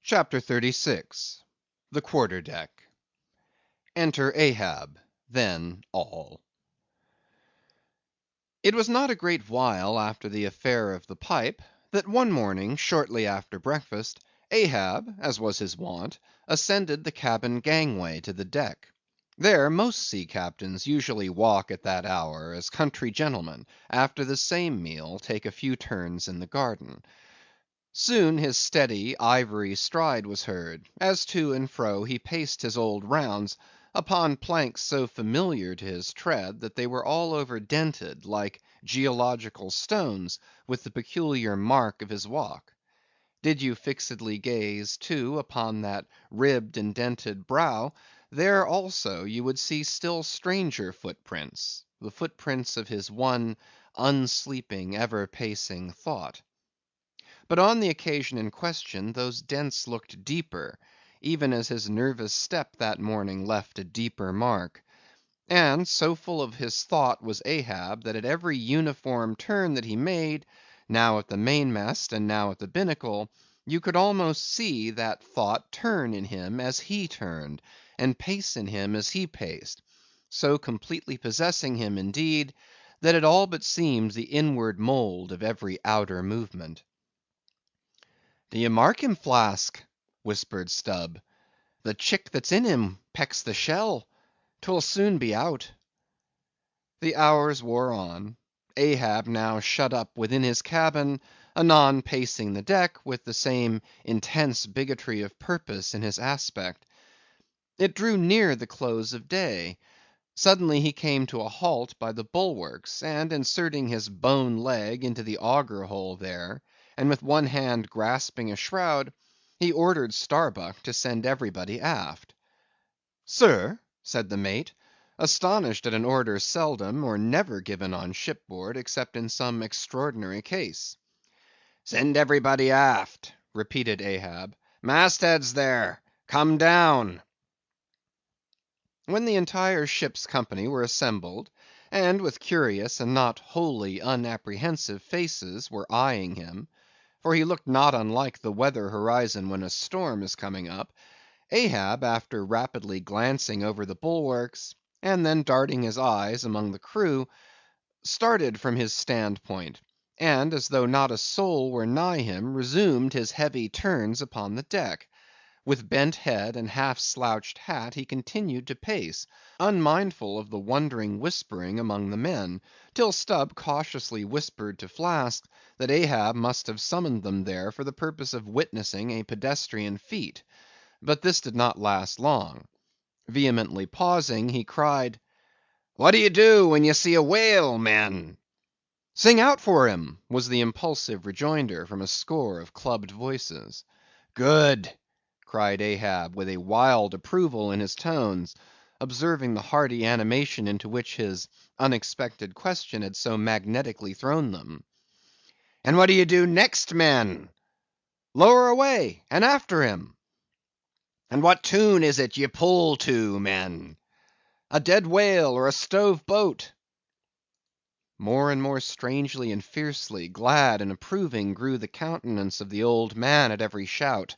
CHAPTER 36. The Quarter-Deck. Enter Ahab, then all. It was not a great while after the affair of the pipe, that one morning, shortly after breakfast, Ahab, as was his wont, ascended the cabin gangway to the deck. There most sea captains usually walk at that hour, as country gentlemen, after the same meal, take a few turns in the garden. Soon his steady, ivory stride was heard, as to and fro he paced his old rounds, upon planks so familiar to his tread, that they were all over dented, like geological stones, with the peculiar mark of his walk. Did you fixedly gaze, too, upon that ribbed and dented brow, there also you would see still stranger footprints, the footprints of his one unsleeping, ever-pacing thought. But on the occasion in question, those dents looked deeper, even as his nervous step that morning left a deeper mark. And so full of his thought was Ahab, that at every uniform turn that he made, now at the mainmast and now at the binnacle, you could almost see that thought turn in him as he turned, and pace in him as he paced; so completely possessing him, indeed, that it all but seemed the inward mould of every outer movement. "D'ye mark him, Flask?" whispered Stubb. "The chick that's in him pecks the shell. 'Twill soon be out." The hours wore on. Ahab now shut up within his cabin, anon pacing the deck, with the same intense bigotry of purpose in his aspect. It drew near the close of day. Suddenly he came to a halt by the bulwarks, and inserting his bone leg into the auger hole there, and with one hand grasping a shroud, he ordered Starbuck to send everybody aft. "Sir," said the mate, astonished at an order seldom or never given on shipboard, except in some extraordinary case. "Send everybody aft," repeated Ahab. "Mastheads there, come down." When the entire ship's company were assembled, and with curious and not wholly unapprehensive faces were eyeing him, for he looked not unlike the weather horizon when a storm is coming up, Ahab, after rapidly glancing over the bulwarks, and then darting his eyes among the crew, started from his standpoint, and as though not a soul were nigh him, resumed his heavy turns upon the deck. With bent head and half slouched hat he continued to pace, unmindful of the wondering whispering among the men, till Stubb cautiously whispered to Flask that Ahab must have summoned them there for the purpose of witnessing a pedestrian feat. But this did not last long. Vehemently pausing, he cried, "What do ye do when ye see a whale, men?" "Sing out for him," was the impulsive rejoinder from a score of clubbed voices. "Good!" cried Ahab, with a wild approval in his tones, observing the hearty animation into which his unexpected question had so magnetically thrown them. "And what do ye do next, men?" "Lower away, and after him." "And what tune is it ye pull to, men?" "A dead whale, or a stove boat." More and more strangely and fiercely glad and approving grew the countenance of the old man at every shout,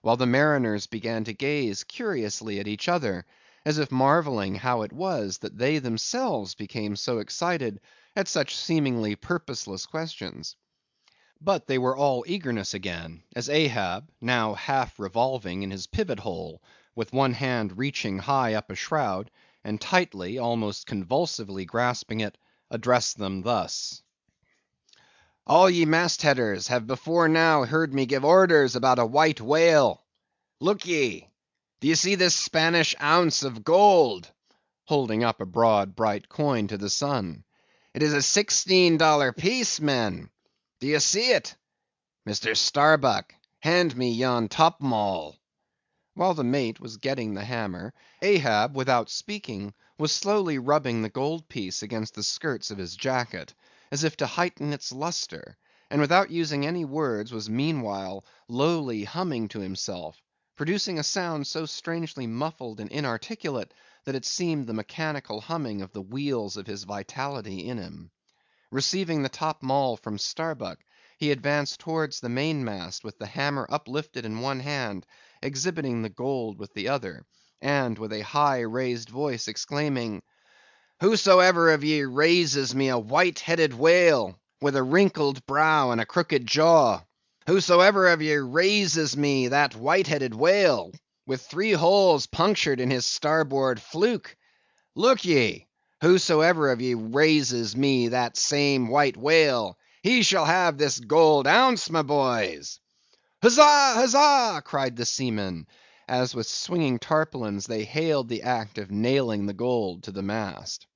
while the mariners began to gaze curiously at each other, as if marvelling how it was that they themselves became so excited at such seemingly purposeless questions. But they were all eagerness again, as Ahab, now half revolving in his pivot hole, with one hand reaching high up a shroud, and tightly, almost convulsively grasping it, addressed them thus: "All ye mastheaders have before now heard me give orders about a white whale. Look ye, do ye see this Spanish ounce of gold?" holding up a broad bright coin to the sun. "It is a $16 piece, men. Do ye see it? Mr. Starbuck, hand me yon top‐maul." While the mate was getting the hammer, Ahab, without speaking, was slowly rubbing the gold piece against the skirts of his jacket, as if to heighten its lustre, and without using any words was meanwhile lowly humming to himself, producing a sound so strangely muffled and inarticulate, that it seemed the mechanical humming of the wheels of his vitality in him. Receiving the top maul from Starbuck, he advanced towards the mainmast with the hammer uplifted in one hand, exhibiting the gold with the other, and with a high raised voice exclaiming, "Whosoever of ye raises me a white-headed whale, with a wrinkled brow and a crooked jaw, whosoever of ye raises me that white-headed whale, with 3 holes punctured in his starboard fluke, look ye, whosoever of ye raises me that same white whale, he shall have this gold ounce, my boys." "Huzza, huzza!" cried the seamen, as with swinging tarpaulins they hailed the act of nailing the gold to the mast.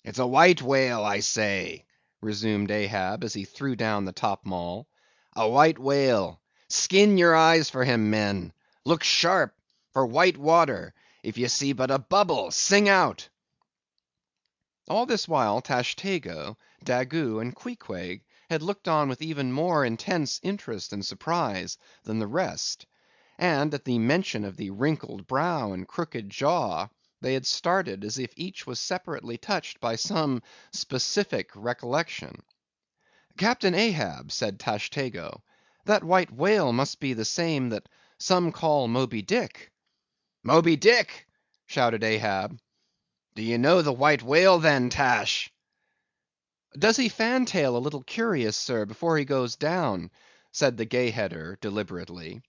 "It's a white whale, I say," resumed Ahab, as he threw down the top maul. "A white whale. Skin your eyes for him, men. Look sharp, for white water. If ye see but a bubble, sing out." All this while Tashtego, Daggoo, and Queequeg had looked on with even more intense interest and surprise than the rest; and at the mention of the wrinkled brow and crooked jaw, they had started as if each was separately touched by some specific recollection. "Captain Ahab," said Tashtego, "that white whale must be the same that some call Moby-Dick." "Moby-Dick!" shouted Ahab. "Do ye know the white whale then, Tash?" "Does he fantail a little curious, sir, before he goes down?" said the Gay Header, deliberately.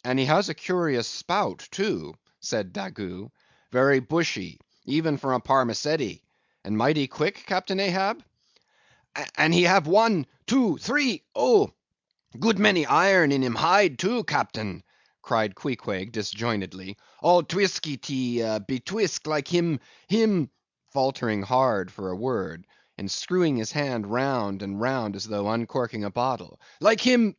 "And he has a curious spout, too," said Daggoo, "very bushy, even for a parmacetty, and mighty quick, Captain Ahab?" "And he have 1, 2, 3, oh! good many iron in him hide, too, Captain," cried Queequeg, disjointedly. "All twisky betwisk like him, faltering hard for a word, and screwing his hand round and round as though uncorking a bottle, like him.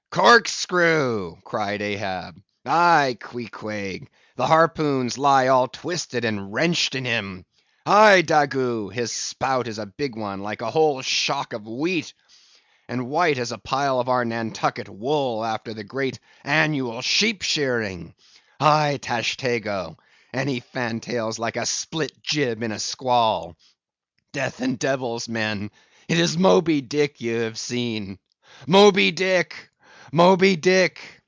"Corkscrew!" cried Ahab. "Aye, Queequeg, the harpoons lie all twisted and wrenched in him. Aye, Daggoo, his spout is a big one, like a whole shock of wheat, and white as a pile of our Nantucket wool after the great annual sheep shearing. Aye, Tashtego, and he fantails like a split jib in a squall. Death and devils, men, it is Moby-Dick ye have seen. Moby-Dick! Moby-Dick!"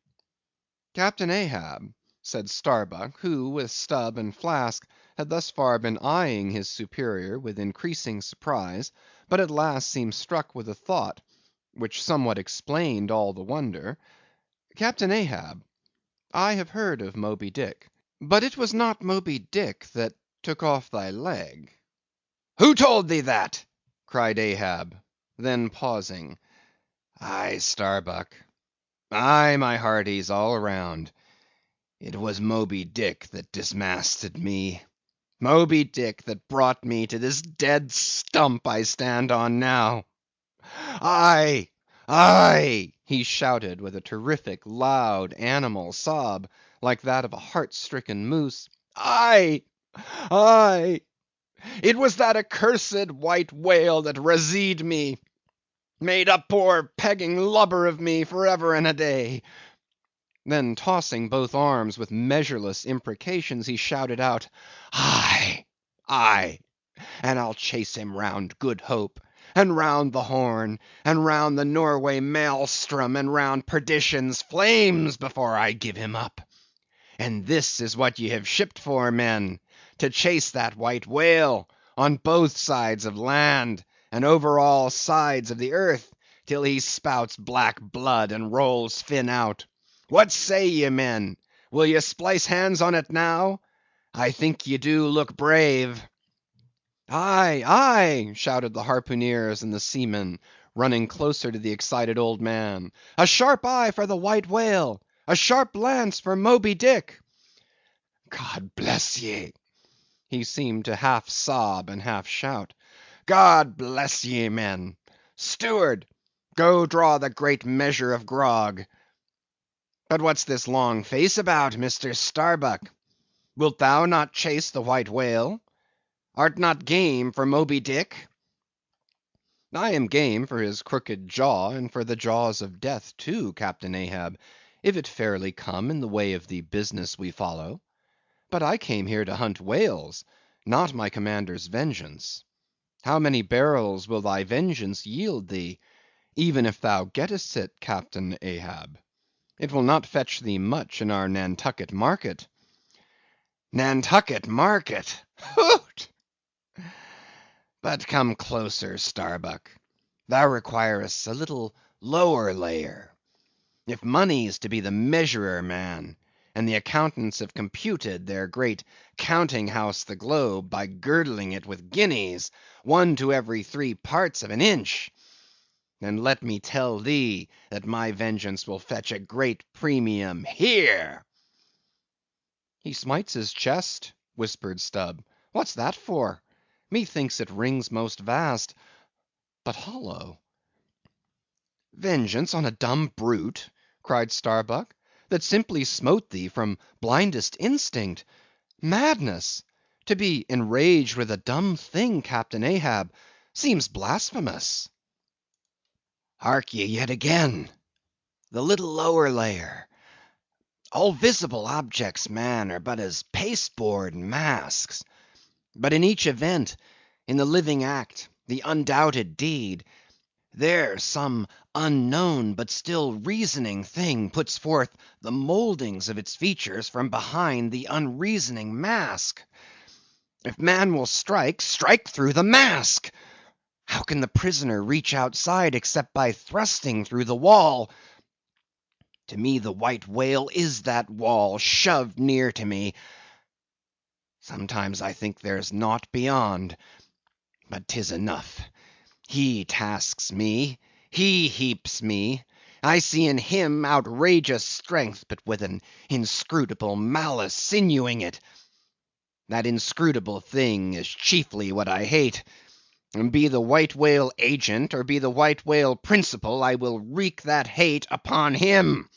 "Captain Ahab," said Starbuck, who with Stubb and Flask had thus far been eyeing his superior with increasing surprise, but at last seemed struck with a thought, which somewhat explained all the wonder. "Captain Ahab, I have heard of Moby-Dick, but it was not Moby-Dick that took off thy leg." "Who told thee that?" cried Ahab; then pausing, "Aye, Starbuck, aye, my hearties, all around, it was Moby-Dick that dismasted me. Moby-Dick that brought me to this dead stump I stand on now. Aye, aye," he shouted with a terrific, loud, animal sob, like that of a heart-stricken moose. "Aye, aye, it was that accursed white whale that razed me, made a poor pegging lubber of me for ever and a day." Then tossing both arms with measureless imprecations, he shouted out, "Aye, aye, and I'll chase him round Good Hope, and round the Horn, and round the Norway Maelstrom, and round perdition's flames before I give him up. And this is what ye have shipped for, men, to chase that white whale on both sides of land, and over all sides of the earth, till he spouts black blood and rolls fin out. What say ye, men? Will ye splice hands on it now? I think ye do look brave." "Aye, aye," shouted the harpooneers and the seamen, running closer to the excited old man. "A sharp eye for the white whale! A sharp lance for Moby-Dick!" "God bless ye!" he seemed to half sob and half shout. "God bless ye, men! Steward, go draw the great measure of grog. But what's this long face about, Mr. Starbuck? Wilt thou not chase the white whale? Art not game for Moby-Dick?" "I am game for his crooked jaw, and for the jaws of death, too, Captain Ahab, if it fairly come in the way of the business we follow. But I came here to hunt whales, not my commander's vengeance. How many barrels will thy vengeance yield thee? even if thou gettest it, Captain Ahab. It will not fetch thee much in our Nantucket market. Nantucket market! Hoot! But come closer, Starbuck. Thou requirest a little lower layer. If money's to be the measurer, man, and the accountants have computed their great counting house the globe by girdling it with guineas, one to every 3 parts of an inch, then let me tell thee that my vengeance will fetch a great premium here. He smites his chest, whispered Stubb. What's that for? Methinks it rings most vast, but hollow. Vengeance on a dumb brute, cried Starbuck, that simply smote thee from blindest instinct. Madness! To be enraged with a dumb thing, Captain Ahab, seems blasphemous. Hark ye yet again. The little lower layer. All visible objects, man, are but as pasteboard and masks. But in each event, in the living act, the undoubted deed, there some unknown but still reasoning thing puts forth the mouldings of its features from behind the unreasoning mask. If man will strike, strike through the mask. How can the prisoner reach outside except by thrusting through the wall? To me the white whale is that wall, shoved near to me. Sometimes I think there's naught beyond, but 'tis enough. He tasks me, he heaps me. I see in him outrageous strength, but with an inscrutable malice sinewing it. That inscrutable thing is chiefly what I hate. And be the white whale agent, or be the white whale principal, I will wreak that hate upon him.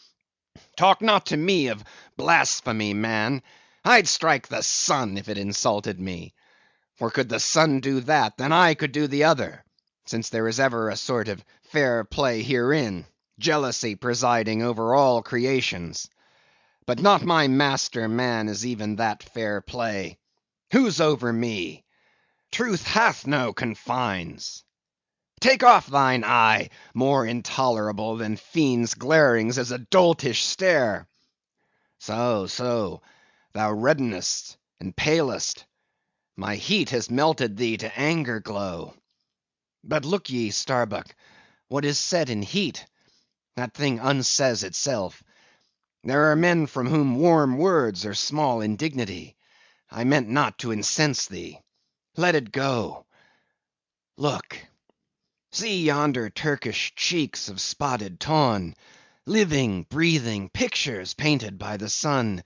Talk not to me of blasphemy, man. I'd strike the sun if it insulted me. For could the sun do that, then I could do the other, since there is ever a sort of fair play herein, jealousy presiding over all creations. But not my master man is even that fair play. Who's over me? Truth hath no confines. Take off thine eye, more intolerable than fiends' glarings as a doltish stare. So, thou reddenest and palest. My heat has melted thee to anger glow. But look ye, Starbuck, what is said in heat, that thing unsays itself. There are men from whom warm words are small indignity. I meant not to incense thee. Let it go. Look. See yonder Turkish cheeks of spotted tawn, living, breathing pictures painted by the sun.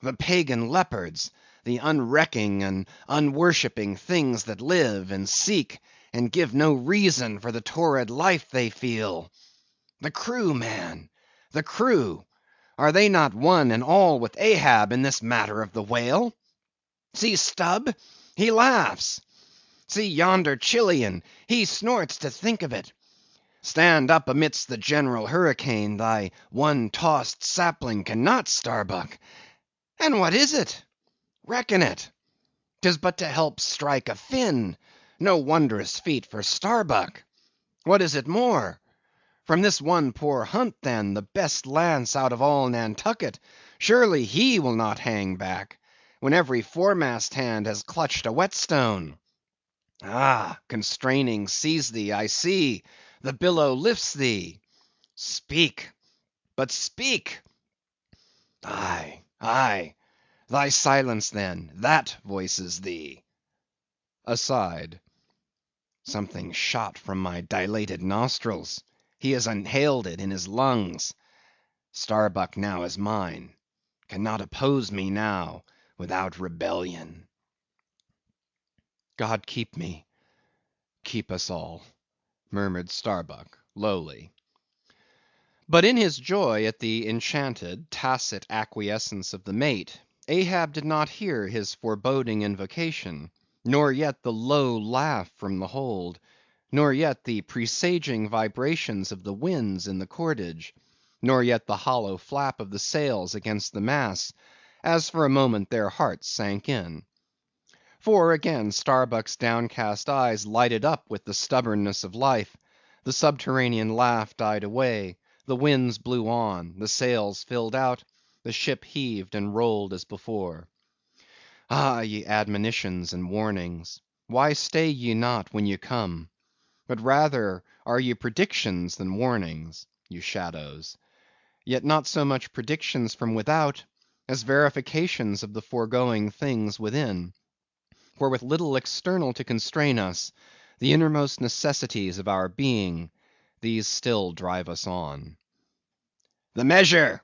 The pagan leopards, the unrecking and unworshipping things that live and seek and give no reason for the torrid life they feel. The crew, man, the crew, are they not one and all with Ahab in this matter of the whale? See Stubb, he laughs. See yonder Chilian, he snorts to think of it. Stand up amidst the general hurricane, thy one tossed sapling cannot, Starbuck. And what is it? Reckon it. 'Tis but to help strike a fin, no wondrous feat for Starbuck. What is it more? From this one poor hunt, then, the best lance out of all Nantucket, surely he will not hang back, when every foremast hand has clutched a whetstone. Ah, constraining seize thee, I see, the billow lifts thee. Speak, but speak. Aye, thy silence then, that voices thee. Aside. Something shot from my dilated nostrils. He has inhaled it in his lungs. Starbuck now is mine. Cannot oppose me now without rebellion. God keep me, keep us all, murmured Starbuck lowly. But in his joy at the enchanted, tacit acquiescence of the mate, Ahab did not hear his foreboding invocation, nor yet the low laugh from the hold, nor yet the presaging vibrations of the winds in the cordage, nor yet the hollow flap of the sails against the masts, as for a moment their hearts sank in. For again Starbuck's downcast eyes lighted up with the stubbornness of life. The subterranean laugh died away, the winds blew on, the sails filled out, the ship heaved and rolled as before. Ah, ye admonitions and warnings, why stay ye not when ye come? But rather are ye predictions than warnings, you shadows. Yet not so much predictions from without, as verifications of the foregoing things within. For with little external to constrain us, the innermost necessities of our being, these still drive us on. "The measure!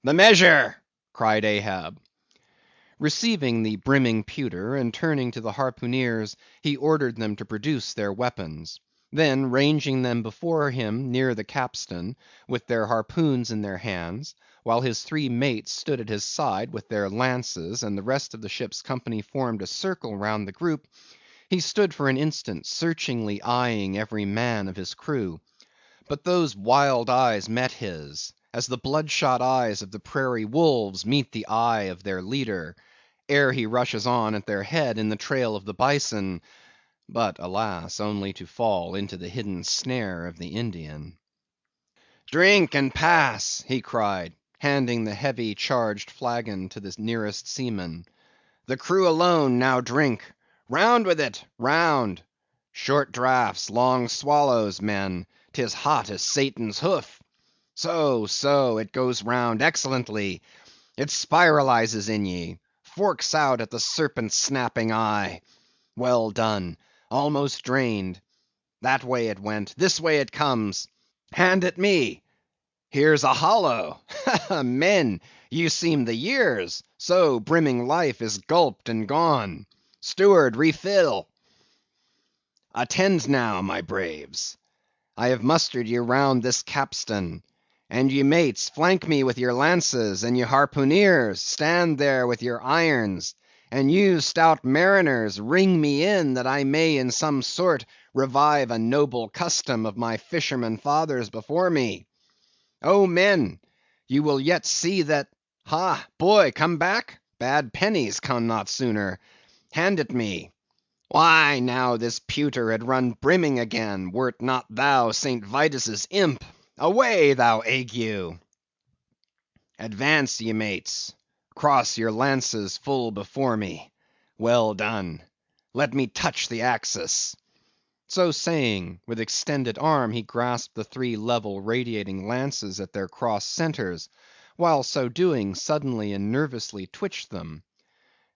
The measure!" cried Ahab. Receiving the brimming pewter, and turning to the harpooneers, he ordered them to produce their weapons. Then ranging them before him near the capstan, with their harpoons in their hands, while his three mates stood at his side with their lances, and the rest of the ship's company formed a circle round the group, he stood for an instant searchingly eyeing every man of his crew. But those wild eyes met his, as the bloodshot eyes of the prairie wolves meet the eye of their leader, ere he rushes on at their head in the trail of the bison, but alas, only to fall into the hidden snare of the Indian. "Drink and pass," he cried, handing the heavy charged flagon to the nearest seaman. "The crew alone now drink. Round with it, round! Short draughts, long swallows, men; 'tis hot as Satan's hoof. So, so, it goes round excellently. It spiralizes in ye, forks out at the serpent's snapping eye. Well done, almost drained. That way it went, this way it comes. Hand it me. Here's a hollow. Men, you seem the years, so brimming life is gulped and gone. Steward, refill. Attend now, my braves. I have mustered ye round this capstan. And ye mates, flank me with your lances, and ye harpooneers, stand there with your irons, and you stout mariners, ring me in, that I may in some sort revive a noble custom of my fisherman fathers before me. Oh, men, you will yet see that—ha, boy, come back? Bad pennies come not sooner. Hand it me. Why, now this pewter had run brimming again, wert not thou St. Vitus's imp. Away, thou ague! Advance, ye mates. Cross your lances full before me. Well done. Let me touch the axis. So saying, with extended arm he grasped the three level radiating lances at their cross centers, while so doing suddenly and nervously twitched them.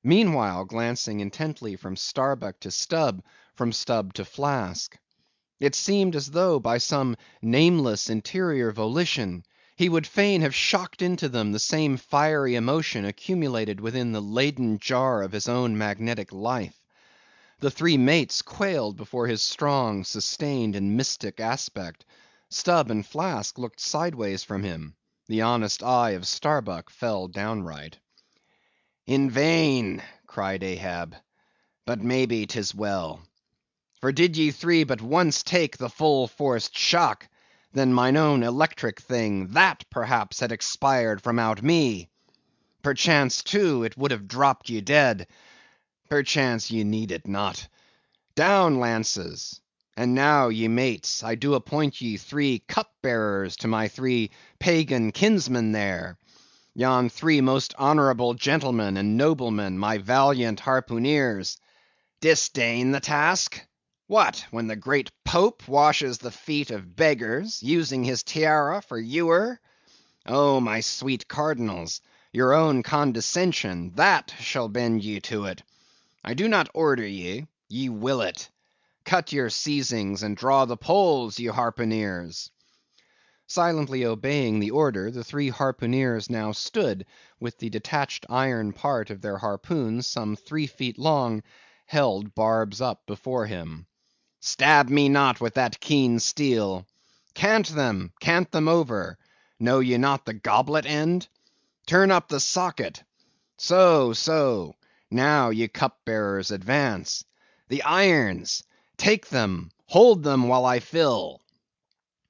Meanwhile glancing intently from Starbuck to Stubb, from Stubb to Flask. It seemed as though by some nameless interior volition, he would fain have shocked into them the same fiery emotion accumulated within the Leyden jar of his own magnetic life. The three mates quailed before his strong, sustained, and mystic aspect. Stubb and Flask looked sideways from him. The honest eye of Starbuck fell downright. In vain, cried Ahab, but maybe 'tis well. For did ye three but once take the full forced shock, then mine own electric thing, that perhaps had expired from out me. Perchance, too, it would have dropped ye dead. Perchance ye need it not. Down, lances! And now, ye mates, I do appoint ye three cup-bearers to my three pagan kinsmen there. Yon three most honorable gentlemen and noblemen, my valiant harpooneers. Disdain the task? What, when the great Pope washes the feet of beggars, using his tiara for ewer? Oh, my sweet cardinals, your own condescension, that shall bend ye to it. I do not order ye, ye will it. Cut your seizings and draw the poles, ye harpooneers. Silently obeying the order, the three harpooneers now stood, with the detached iron part of their harpoons, some 3 feet long, held barbs up before him. Stab me not with that keen steel. Cant them over. Know ye not the goblet end? Turn up the socket. So, so. Now, ye cup-bearers, advance. The irons! Take them, hold them while I fill.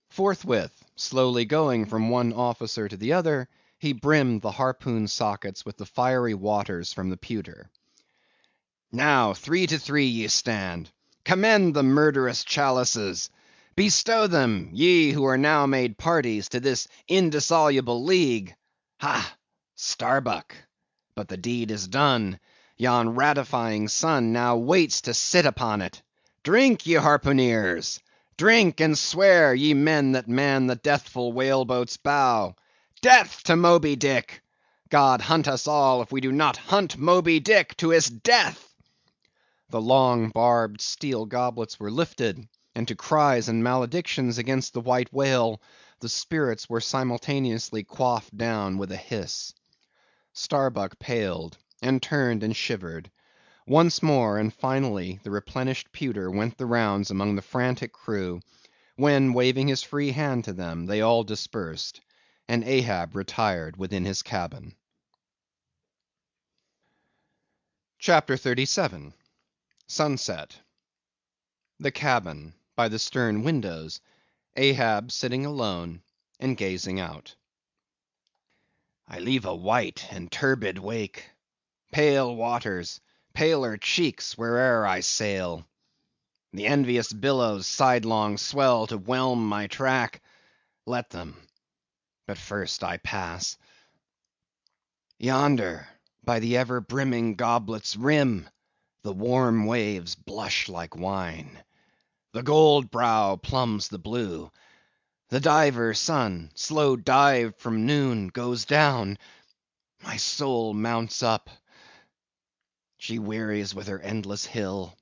Forthwith, slowly going from one officer to the other, he brimmed the harpoon sockets with the fiery waters from the pewter. Now 3 to 3 ye stand. Commend the murderous chalices. Bestow them, ye who are now made parties to this indissoluble league. Ha! Starbuck! But the deed is done. Yon ratifying sun now waits to sit upon it. Drink, ye harpooneers! Drink and swear, ye men that man the deathful whaleboat's bow. Death to Moby-Dick! God hunt us all if we do not hunt Moby-Dick to his death! The long barbed steel goblets were lifted, and to cries and maledictions against the white whale, the spirits were simultaneously quaffed down with a hiss. Starbuck paled, and turned and shivered. Once more, and finally, the replenished pewter went the rounds among the frantic crew, when, waving his free hand to them, they all dispersed, and Ahab retired within his cabin. CHAPTER 37. Sunset. The cabin, by the stern windows, Ahab sitting alone, and gazing out. I leave a white and turbid wake, pale waters, paler cheeks where'er I sail. The envious billows sidelong swell to whelm my track. Let them, but first I pass. Yonder, by the ever brimming goblet's rim, the warm waves blush like wine. The gold brow plumbs the blue. The diver sun, slow dived from noon, goes down. My soul mounts up. She wearies with her endless hill.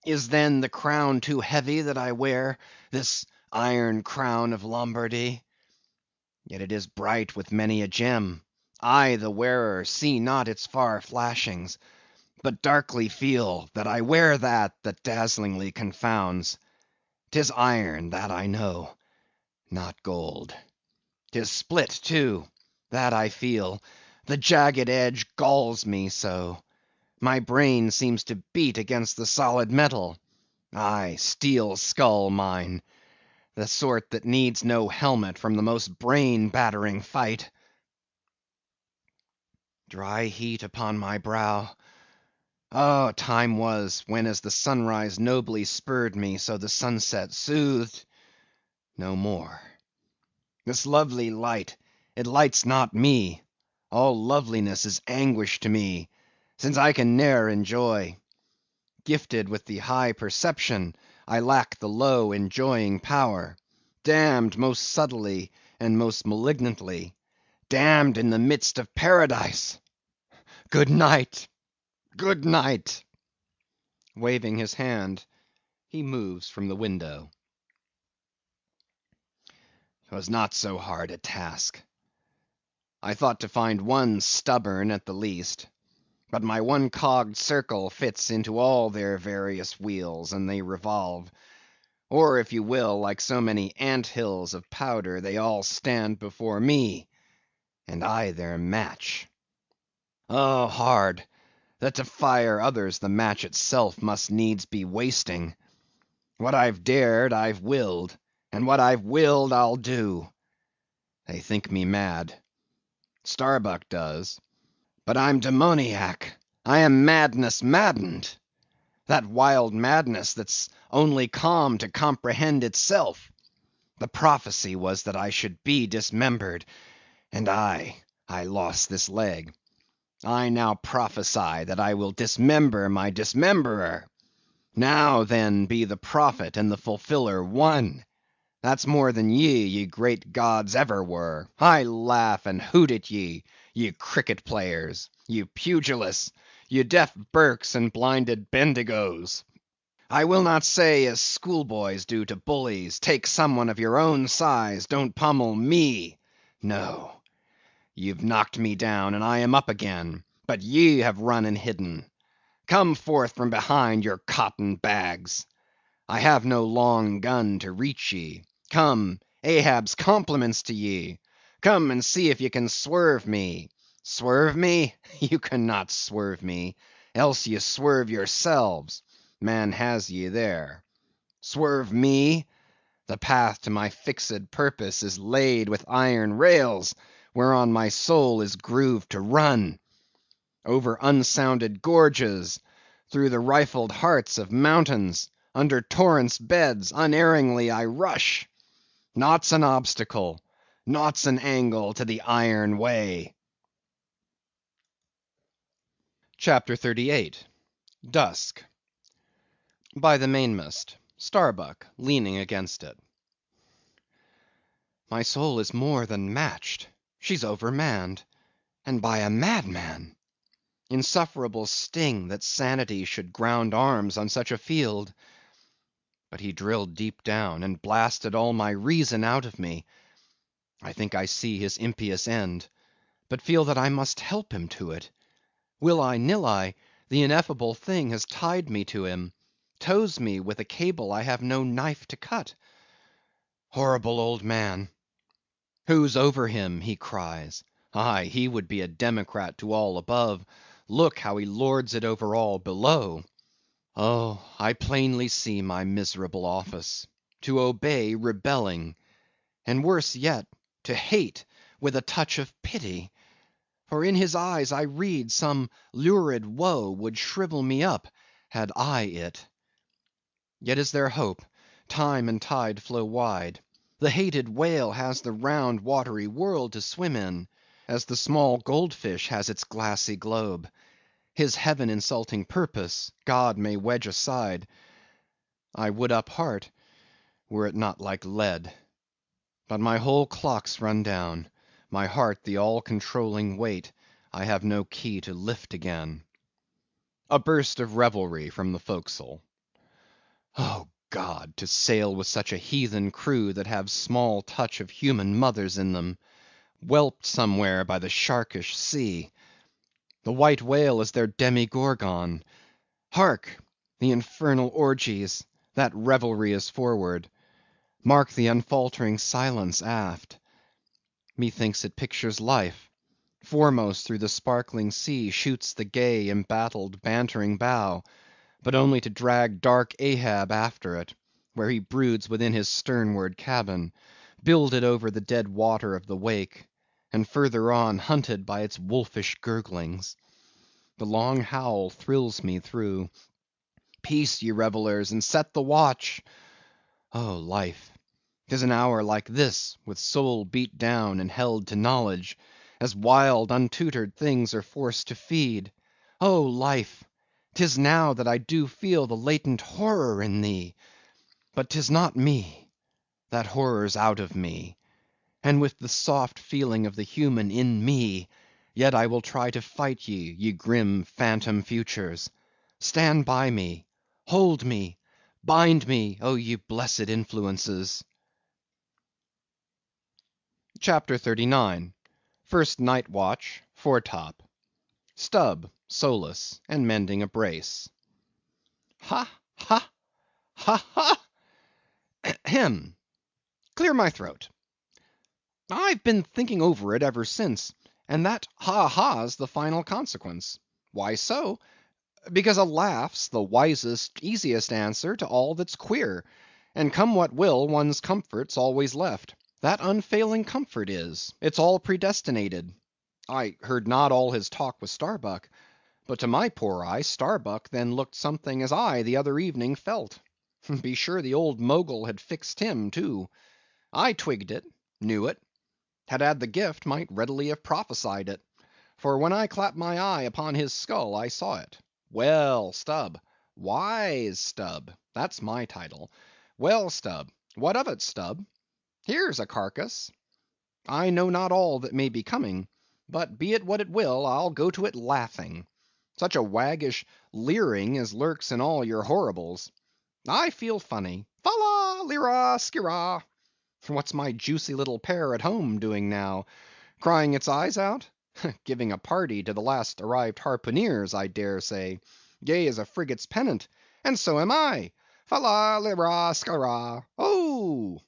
Is then the crown too heavy that I wear, this iron crown of Lombardy? Yet it is bright with many a gem. I, the wearer, see not its far flashings, but darkly feel that I wear that dazzlingly confounds. 'Tis iron, that I know, not gold. 'Tis split too, that I feel. The jagged edge galls me so. My brain seems to beat against the solid metal. Aye, steel skull mine, the sort that needs no helmet from the most brain-battering fight. Dry heat upon my brow. Oh, time was, when as the sunrise nobly spurred me, so the sunset soothed. No more. This lovely light, it lights not me. All loveliness is anguish to me, since I can ne'er enjoy. Gifted with the high perception, I lack the low enjoying power. Damned most subtly and most malignantly. Damned in the midst of paradise. Good night, good night. Waving his hand, he moves from the window. 'Twas not so hard a task. I thought to find one stubborn at the least. But my one cogged circle fits into all their various wheels, and they revolve. Or, if you will, like so many ant hills of powder, they all stand before me, and I their match. Oh, hard, that to fire others the match itself must needs be wasting. What I've dared, I've willed, and what I've willed, I'll do. They think me mad. Starbuck does. But I'm demoniac. I am madness maddened. That wild madness that's only calm to comprehend itself. The prophecy was that I should be dismembered, and I lost this leg. I now prophesy that I will dismember my dismemberer. Now, then, be the prophet and the fulfiller one. That's more than ye great gods ever were. I laugh and hoot at ye cricket players, ye pugilists, ye deaf Burkes and blinded Bendigos. I will not say as schoolboys do to bullies, take some one of your own size, don't pummel me. No, you've knocked me down, and I am up again, but ye have run and hidden. Come forth from behind your cotton bags. I have no long gun to reach ye. Come, Ahab's compliments to ye. Come and see if ye can swerve me. Swerve me? You cannot swerve me, else ye swerve yourselves. Man has ye there. Swerve me? The path to my fixed purpose is laid with iron rails, whereon my soul is grooved to run. Over unsounded gorges, through the rifled hearts of mountains, under torrents' beds unerringly I rush. Naught's an obstacle, naught's an angle to the iron way. CHAPTER 38. Dusk. By the mainmast, Starbuck leaning against it. My soul is more than matched. She's overmanned, and by a madman. Insufferable sting that sanity should ground arms on such a field. But he drilled deep down, and blasted all my reason out of me. I think I see his impious end, but feel that I must help him to it. Will I, nill I, the ineffable thing has tied me to him, tows me with a cable I have no knife to cut. Horrible old man! Who's over him, he cries. Aye, he would be a democrat to all above. Look how he lords it over all below. Oh, I plainly see my miserable office. To obey rebelling, and worse yet, to hate with a touch of pity. For in his eyes I read some lurid woe would shrivel me up, had I it. Yet is there hope, time and tide flow wide. The hated whale has the round watery world to swim in, as the small goldfish has its glassy globe. His heaven insulting purpose God may wedge aside. I would up heart, were it not like lead. But my whole clock's run down, my heart the all-controlling weight I have no key to lift again. A burst of revelry from the forecastle. Oh God, to sail with such a heathen crew that have small touch of human mothers in them, whelped somewhere by the sharkish sea. The white whale is their demigorgon. Hark! the infernal orgies, that revelry is forward. Mark the unfaltering silence aft. Methinks it pictures life. Foremost through the sparkling sea shoots the gay, embattled, bantering bow, but only to drag dark Ahab after it, where he broods within his sternward cabin, builded over the dead water of the wake, and further on hunted by its wolfish gurglings. The long howl thrills me through. Peace, ye revellers, and set the watch! Oh, life! 'tis an hour like this, with soul beat down and held to knowledge, as wild untutored things are forced to feed. Oh, life! 'tis now that I do feel the latent horror in thee. But 'tis not me; that horror's out of me; and with the soft feeling of the human in me, yet I will try to fight ye, ye grim phantom futures. Stand by me, hold me, bind me, oh ye blessed influences! CHAPTER 39. First Night Watch, Foretop. Stubb, solus, and mending a brace. Ha, ha, ha, ha! Ahem! Clear my throat. I've been thinking over it ever since, and that ha ha's the final consequence. Why so? Because a laugh's the wisest, easiest answer to all that's queer, and come what will, one's comfort's always left. That unfailing comfort is, it's all predestinated. I heard not all his talk with Starbuck, but to my poor eye Starbuck then looked something as I the other evening felt. Be sure the old Mogul had fixed him too. I twigged it, knew it; had the gift, might readily have prophesied it; for when I clapped my eye upon his skull I saw it. Well, Stubb, wise Stubb, that's my title. Well, Stubb, what of it, Stubb? Here's a carcass. I know not all that may be coming, but be it what it will, I'll go to it laughing. Such a waggish leering as lurks in all your horribles. I feel funny. Fala, lira, skira. What's my juicy little pair at home doing now? Crying its eyes out? Giving a party to the last arrived harpooneers, I dare say. Gay as a frigate's pennant, and so am I. Fala, lira, skira. Oh!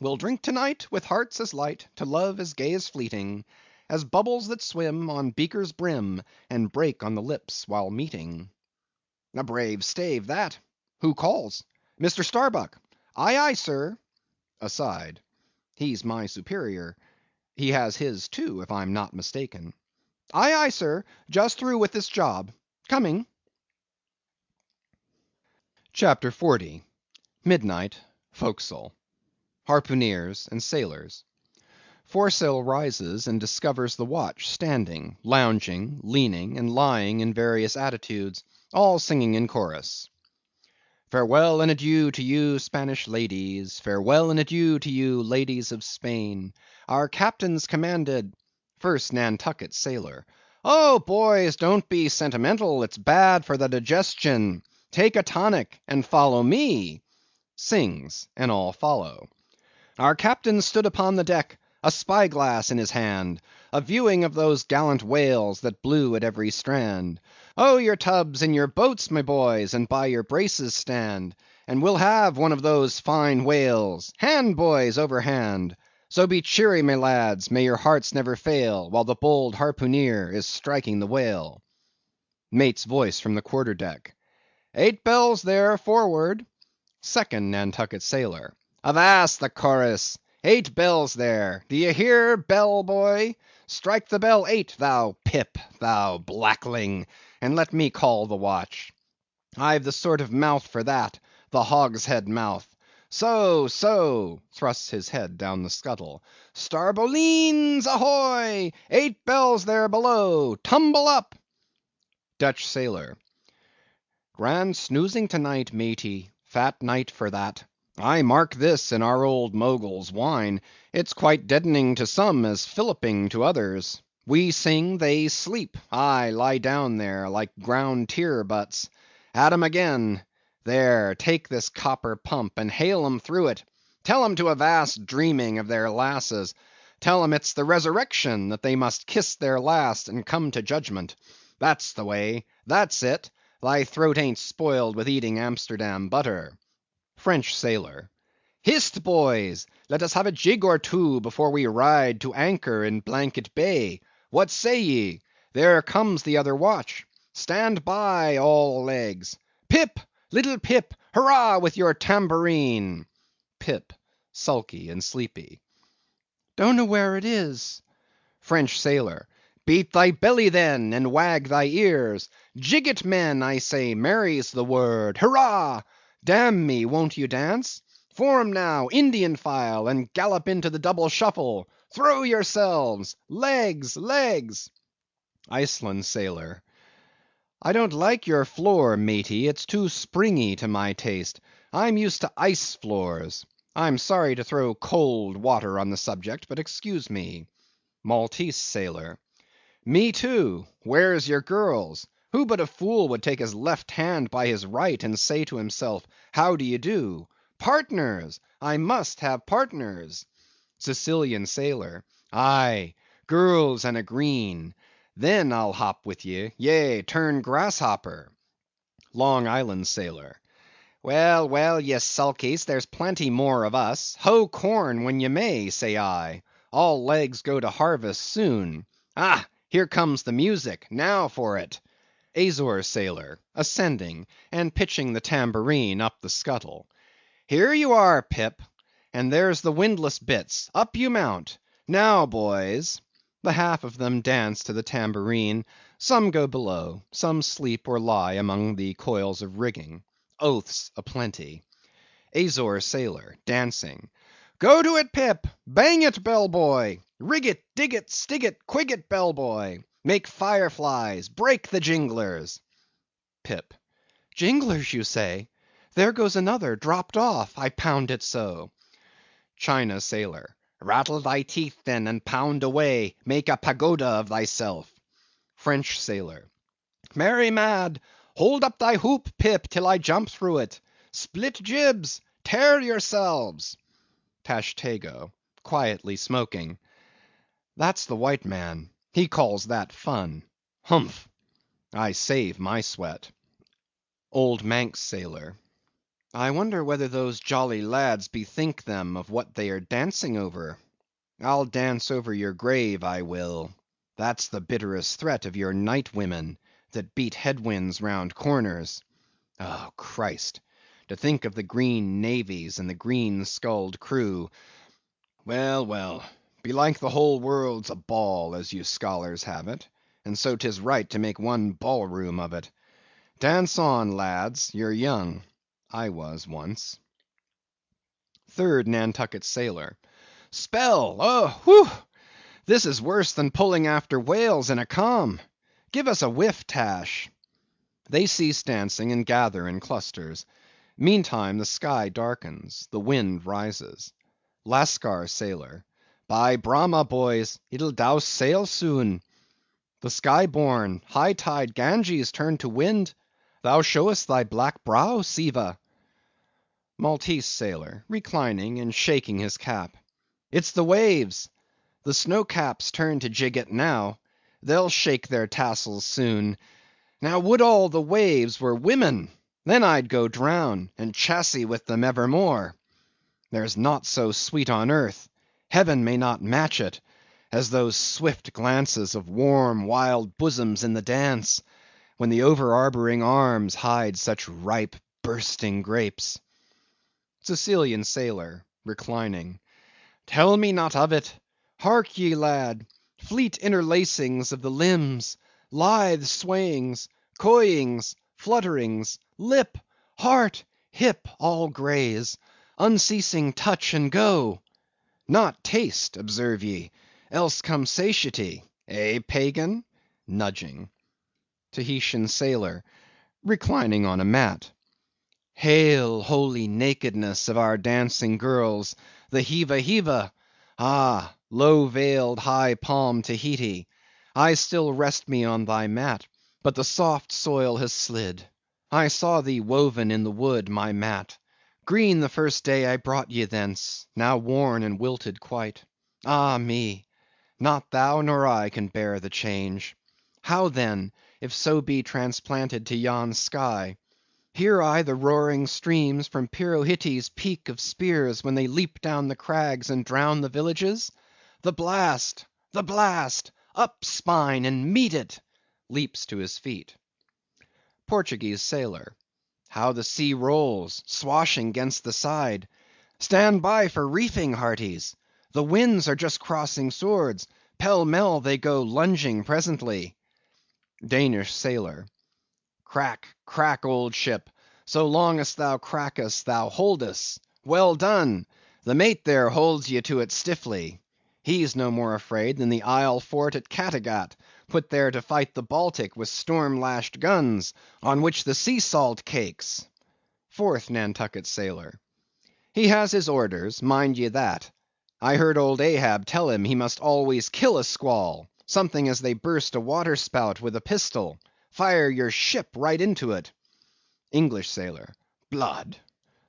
We'll drink to night with hearts as light, to love as gay as fleeting, as bubbles that swim on beaker's brim, and break on the lips while meeting. A brave stave that. Who calls? Mr. Starbuck. Aye, aye, sir. Aside. He's my superior. He has his too, if I'm not mistaken. Aye, aye, sir. Just through with this job. Coming. CHAPTER 40. Midnight, Forecastle. Harpooneers and Sailors. Foresail rises and discovers the watch standing, lounging, leaning, and lying in various attitudes, all singing in chorus. Farewell and adieu to you, Spanish ladies, farewell and adieu to you, ladies of Spain. Our captain's commanded— First Nantucket sailor. Oh, boys, don't be sentimental, it's bad for the digestion. Take a tonic and follow me. Sings, and all follow. Our captain stood upon the deck, a spy-glass in his hand, a viewing of those gallant whales that blew at every strand. Oh, your tubs and your boats, my boys, and by your braces stand, and we'll have one of those fine whales. Hand, boys, over hand. So be cheery, my lads, may your hearts never fail, while the bold harpooneer is striking the whale. Mate's voice from the quarter-deck. 8 bells there, forward. Second Nantucket sailor. Avast the chorus! 8 bells there. D'ye hear, bell boy? Strike the bell 8, thou Pip, thou blackling, and let me call the watch. I've the sort of mouth for that, the hogshead mouth. So, so, thrusts his head down the scuttle. Starbolines, ahoy! 8 bells there below, tumble up! Dutch sailor. Grand snoozing tonight, matey, fat night for that. I mark this in our old Mogul's wine, it's quite deadening to some as filliping to others. We sing, they sleep, aye, lie down there like ground tear butts. At 'em again. There, take this copper pump and hail 'em through it. Tell 'em to avast dreaming of their lasses. Tell 'em it's the resurrection, that they must kiss their last and come to judgment. That's the way, that's it. Thy throat ain't spoiled with eating Amsterdam butter. French sailor. Hist, boys! Let us have a jig or two before we ride to anchor in Blanket Bay. What say ye? There comes the other watch. Stand by, all legs. Pip! Little Pip! Hurrah with your tambourine! Pip, sulky and sleepy. Don't know where it is. French sailor. Beat thy belly then, and wag thy ears. Jig it, men, I say, merry's the word. Hurrah! Damn me, won't you dance? Form now, Indian file, and gallop into the double shuffle. Throw yourselves! Legs, legs! Iceland sailor. I don't like your floor, matey, it's too springy to my taste. I'm used to ice floors. I'm sorry to throw cold water on the subject, but excuse me. Maltese sailor. Me too. Where's your girls? Who but a fool would take his left hand by his right and say to himself, how do you do? Partners! I must have partners. Sicilian sailor. Aye, girls and a green. Then I'll hop with ye, yea, turn grasshopper. Long Island sailor. Well, well, ye sulkies, there's plenty more of us. Hoe corn when ye may, say I. All legs go to harvest soon. Ah, here comes the music, now for it. Azore sailor, ascending, and pitching the tambourine up the scuttle. Here you are, Pip, and there's the windlass bits, up you mount. Now, boys. The half of them dance to the tambourine, some go below, some sleep or lie among the coils of rigging. Oaths aplenty. Azore sailor, dancing. Go to it, Pip! Bang it, bell boy! Rig it, dig it, stig it, quig it, bell boy! Make fireflies, break the jinglers. Pip. Jinglers, you say? There goes another, dropped off, I pound it so. China sailor. Rattle thy teeth then, and pound away, make a pagoda of thyself. French sailor. Mary mad! Hold up thy hoop, Pip, till I jump through it. Split jibs! Tear yourselves! Tashtego, quietly smoking. That's the white man. He calls that fun. Humph! I save my sweat. Old Manx sailor. I wonder whether those jolly lads bethink them of what they are dancing over. I'll dance over your grave, I will. That's the bitterest threat of your night women, that beat headwinds round corners. Oh, Christ! To think of the green navies and the green-skulled crew. Well, well, belike the whole world's a ball, as you scholars have it, and so 'tis right to make one ballroom of it. Dance on, lads, you're young. I was once. Third Nantucket sailor. Spell! Oh, whew! This is worse than pulling after whales in a calm. Give us a whiff, Tash. They cease dancing and gather in clusters. Meantime the sky darkens, the wind rises. Lascar sailor. By Brahma, boys, it'll douse sail soon. The sky-born, high-tide Ganges turn to wind. Thou showest thy black brow, Siva. Maltese sailor, reclining and shaking his cap. It's the waves. The snow-caps turn to jig it now. They'll shake their tassels soon. Now would all the waves were women, then I'd go drown, and chassis with them evermore. There's naught so sweet on earth, heaven may not match it, as those swift glances of warm, wild bosoms in the dance, when the over-arboring arms hide such ripe, bursting grapes. Sicilian sailor, reclining. Tell me not of it. Hark ye, lad, fleet interlacings of the limbs, lithe swayings, coyings, flutterings, lip, heart, hip, all graze, unceasing touch and go. Not taste, observe ye, else come satiety. Eh, pagan? Nudging. Tahitian sailor, reclining on a mat. Hail, holy nakedness of our dancing girls, the Hiva Hiva! Ah, low-veiled, high-palmed Tahiti, I still rest me on thy mat, but the soft soil has slid. I saw thee woven in the wood, my mat. Green the first day I brought ye thence, now worn and wilted quite. Ah me! not thou nor I can bear the change. How then, if so be transplanted to yon sky? Hear I the roaring streams from Pirohite's peak of spears when they leap down the crags and drown the villages? The blast! the blast! Up, spine, and meet it! Leaps to his feet. Portuguese sailor. How the sea rolls, swashing 'gainst the side! Stand by for reefing, hearties! The winds are just crossing swords; pell-mell they go lunging presently. Danish sailor. Crack, crack, old ship! So long as thou crackest, thou holdest. Well done! The mate there holds ye to it stiffly. He's no more afraid than the Isle fort at Kattegat, put there to fight the Baltic with storm-lashed guns, on which the sea salt cakes. Fourth Nantucket sailor. He has his orders, mind ye that. I heard old Ahab tell him he must always kill a squall, something as they burst a water-spout with a pistol. Fire your ship right into it. English sailor. Blood!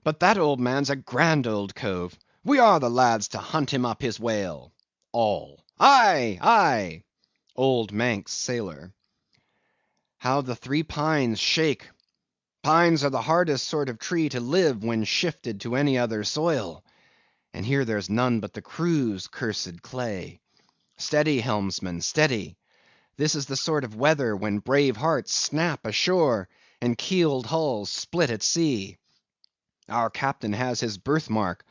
But that old man's a grand old cove. We are the lads to hunt him up his whale. All. Aye, aye! Old Manx sailor. How the three pines shake! Pines are the hardest sort of tree to live when shifted to any other soil. And here there's none but the crew's cursed clay. Steady, helmsman, steady! This is the sort of weather when brave hearts snap ashore, and keeled hulls split at sea. Our captain has his birthmark.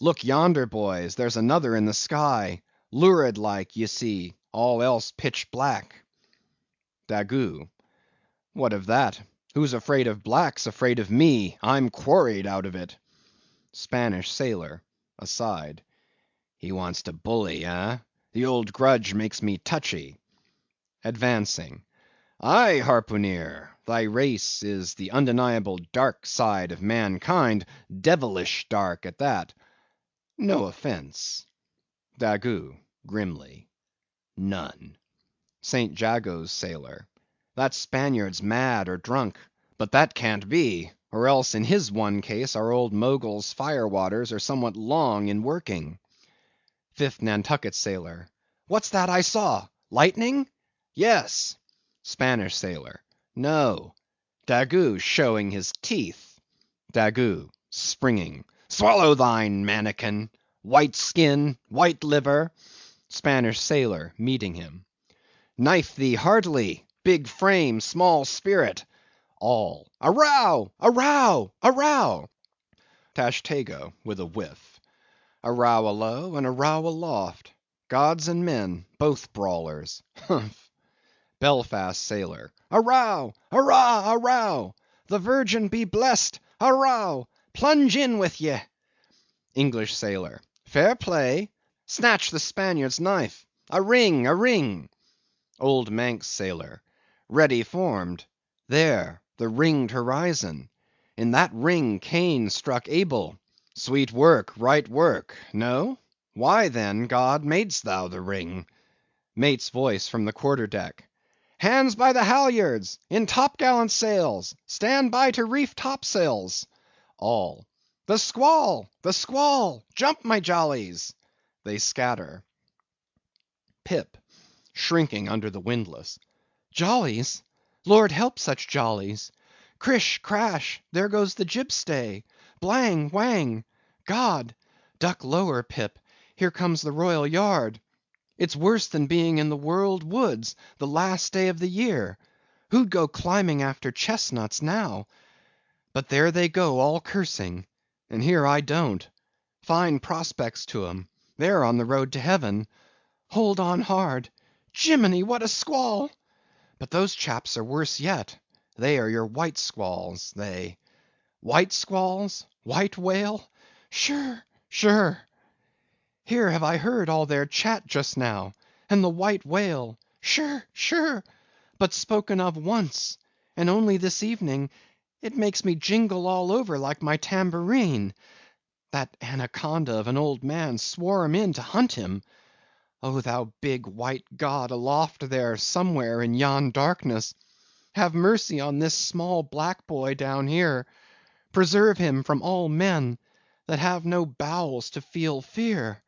Look yonder, boys, there's another in the sky, lurid like, ye see, all else pitch black. Daggoo. What of that? Who's afraid of black's afraid of me. I'm quarried out of it. Spanish sailor, aside. He wants to bully, eh? The old grudge makes me touchy. Advancing. Aye, harpooneer, thy race is the undeniable dark side of mankind, devilish dark at that. No offence. Daggoo, grimly. None. St. Jago's sailor. That Spaniard's mad or drunk, but that can't be, or else in his one case our old Mogul's fire-waters are somewhat long in working. Fifth Nantucket sailor. What's that I saw? Lightning? Yes. Spanish sailor. No. Daggoo showing his teeth. Daggoo, springing. Swallow thine, mannikin! White skin, white liver. Spanish sailor, meeting him. Knife thee heartily, big frame, small spirit. All. A row! A row! A row! Tashtego, with a whiff. A row alow and a row aloft. Gods and men, both brawlers. Humph! Belfast sailor. A row! Hurrah! A row! The Virgin be blessed! Hurrah! Plunge in with ye! English sailor. Fair play! Snatch the Spaniard's knife! A ring, a ring! Old Manx sailor. Ready formed. There, the ringed horizon. In that ring Cain struck Abel. Sweet work, right work. No? Why then, God, madest thou the ring? Mate's voice from the quarter deck. Hands by the halyards! In top gallant sails! Stand by to reef topsails! All. The squall! The squall! Jump, my jollies! They scatter. Pip, shrinking under the windlass. Jollies? Lord help such jollies! Crish, crash! There goes the jibstay! Blang, whang! God! Duck lower, Pip! Here comes the royal yard! It's worse than being in the World Woods, the last day of the year. Who'd go climbing after chestnuts now? But there they go all cursing, and here I don't. Fine prospects to 'em. They're on the road to heaven. Hold on hard. Jiminy, what a squall! But those chaps are worse yet. They are your white squalls, they. White squalls? White whale? Sure, sure. Here have I heard all their chat just now, and the white whale, sure, sure, but spoken of once, and only this evening. It makes me jingle all over like my tambourine. That anaconda of an old man swore 'em in to hunt him. Oh, thou big white God aloft there somewhere in yon darkness, have mercy on this small black boy down here. Preserve him from all men that have no bowels to feel fear.